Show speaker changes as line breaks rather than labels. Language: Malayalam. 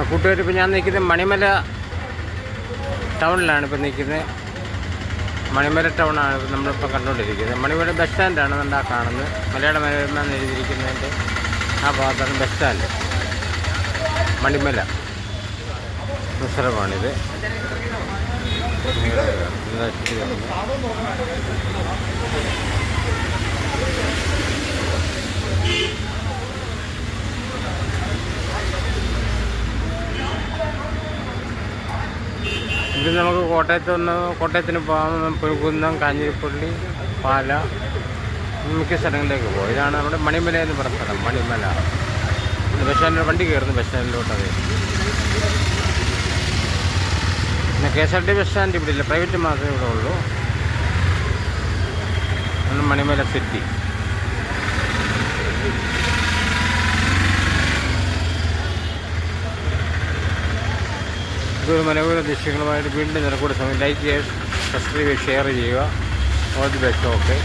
കൂട്ടുകാർ, ഇപ്പോൾ ഞാൻ നിൽക്കുന്നത് മണിമല ടൗണിലാണ് ഇപ്പോൾ നിൽക്കുന്നത്. മണിമല ടൗണാണ് നമ്മളിപ്പോൾ കണ്ടുകൊണ്ടിരിക്കുന്നത്. മണിമല ബസ് സ്റ്റാൻഡാണ് നമ്മൾ കാണുന്നത്. മലയാള മനോരമ എന്ന് എഴുതിയിരിക്കുന്നതിൻ്റെ ആ ഭാഗത്താണ് ബസ് സ്റ്റാൻഡ്. മണിമല സ്ഥലമാണിത്. ഇത് നമുക്ക് കോട്ടയത്തിന് പോകാം. പുൽക്കുന്നം, കാഞ്ഞിരപ്പള്ളി, പാല, മിക്ക സ്ഥലങ്ങളിലേക്ക് പോകും. ഇതാണ് നമ്മുടെ മണിമല എന്ന് പറഞ്ഞ സ്ഥലം. മണിമല ബസ് സ്റ്റാൻഡിൽ വണ്ടി കയറുന്നു. ബസ് സ്റ്റാൻഡിലോട്ട് അതെ. പിന്നെ KSRTC ബസ് സ്റ്റാൻഡ് ഇവിടെ ഇല്ല, പ്രൈവറ്റ് മാത്രമേ ഇവിടെ ഉള്ളൂ. മണിമല സിറ്റി. ഇതൊരു മനോഹര ദൃശ്യങ്ങളുമായിട്ട് വീണ്ടും നിലക്കൂടെ സമയം. ലൈക്ക് ചെയ്യുക, സബ്സ്ക്രൈബ് ചെയ്യുക, ഷെയർ ചെയ്യുക. All the best. ഓക്കെ.